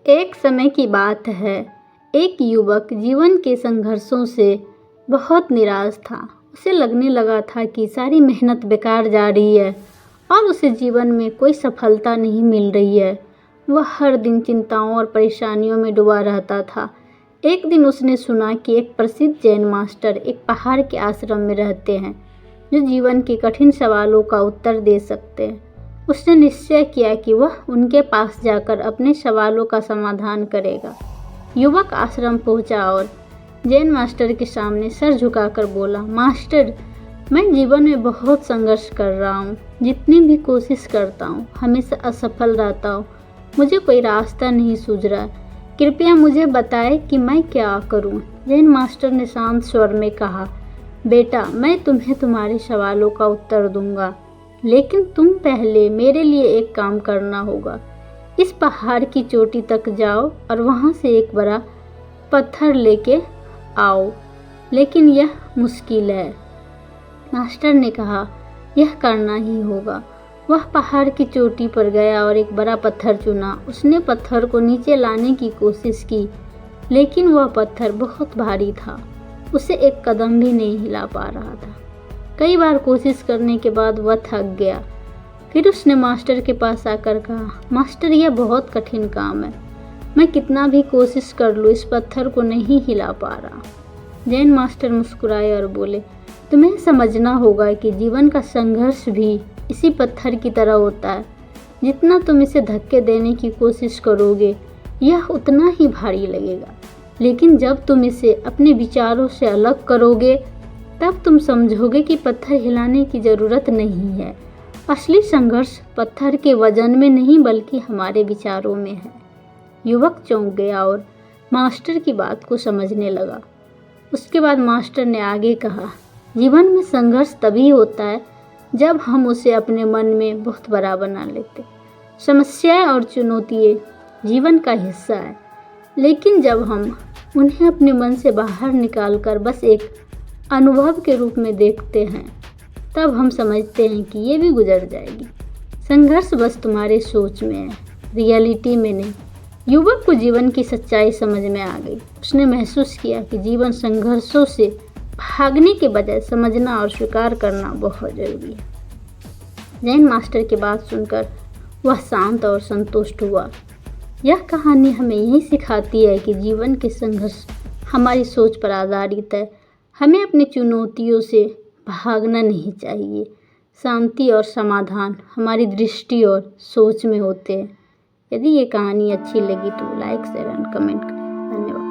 एक समय की बात है, एक युवक जीवन के संघर्षों से बहुत निराश था। उसे लगने लगा था कि सारी मेहनत बेकार जा रही है और उसे जीवन में कोई सफलता नहीं मिल रही है। वह हर दिन चिंताओं और परेशानियों में डूबा रहता था। एक दिन उसने सुना कि एक प्रसिद्ध जैन मास्टर एक पहाड़ के आश्रम में रहते हैं, जो जीवन के कठिन सवालों का उत्तर दे सकते हैं। उसने निश्चय किया कि वह उनके पास जाकर अपने सवालों का समाधान करेगा। युवक आश्रम पहुंचा और जैन मास्टर के सामने सर झुकाकर बोला, मास्टर, मैं जीवन में बहुत संघर्ष कर रहा हूँ। जितनी भी कोशिश करता हूँ, हमेशा असफल रहता हूँ। मुझे कोई रास्ता नहीं सूझ रहा। कृपया मुझे बताएं कि मैं क्या करूँ। जैन मास्टर ने शांत स्वर में कहा, बेटा, मैं तुम्हें तुम्हारे सवालों का उत्तर दूंगा, लेकिन तुम पहले मेरे लिए एक काम करना होगा। इस पहाड़ की चोटी तक जाओ और वहाँ से एक बड़ा पत्थर लेके आओ, लेकिन यह मुश्किल है। मास्टर ने कहा, यह करना ही होगा। वह पहाड़ की चोटी पर गया और एक बड़ा पत्थर चुना। उसने पत्थर को नीचे लाने की कोशिश की, लेकिन वह पत्थर बहुत भारी था। उसे एक कदम भी नहीं हिला पा रहा था। कई बार कोशिश करने के बाद वह थक गया। फिर उसने मास्टर के पास आकर कहा, मास्टर, यह बहुत कठिन काम है। मैं कितना भी कोशिश कर लूँ, इस पत्थर को नहीं हिला पा रहा। जैन मास्टर मुस्कुराए और बोले, तुम्हें समझना होगा कि जीवन का संघर्ष भी इसी पत्थर की तरह होता है। जितना तुम इसे धक्के देने की कोशिश करोगे, यह उतना ही भारी लगेगा। लेकिन जब तुम इसे अपने विचारों से अलग करोगे, तब तुम समझोगे कि पत्थर हिलाने की ज़रूरत नहीं है। असली संघर्ष पत्थर के वजन में नहीं, बल्कि हमारे विचारों में है। युवक चौंक गया और मास्टर की बात को समझने लगा। उसके बाद मास्टर ने आगे कहा, जीवन में संघर्ष तभी होता है जब हम उसे अपने मन में बहुत बड़ा बना लेते। समस्याएं और चुनौतियाँ जीवन का हिस्सा है, लेकिन जब हम उन्हें अपने मन से बाहर निकाल कर बस एक अनुभव के रूप में देखते हैं, तब हम समझते हैं कि ये भी गुजर जाएगी। संघर्ष बस तुम्हारे सोच में है, रियलिटी में नहीं। युवक को जीवन की सच्चाई समझ में आ गई। उसने महसूस किया कि जीवन संघर्षों से भागने के बजाय समझना और स्वीकार करना बहुत जरूरी है। जैन मास्टर की बात सुनकर वह शांत और संतुष्ट हुआ। यह कहानी हमें यही सिखाती है कि जीवन के संघर्ष हमारी सोच पर आधारित है। हमें अपनी चुनौतियों से भागना नहीं चाहिए। शांति और समाधान हमारी दृष्टि और सोच में होते हैं। यदि ये कहानी अच्छी लगी तो लाइक, शेयर एंड कमेंट करें। धन्यवाद।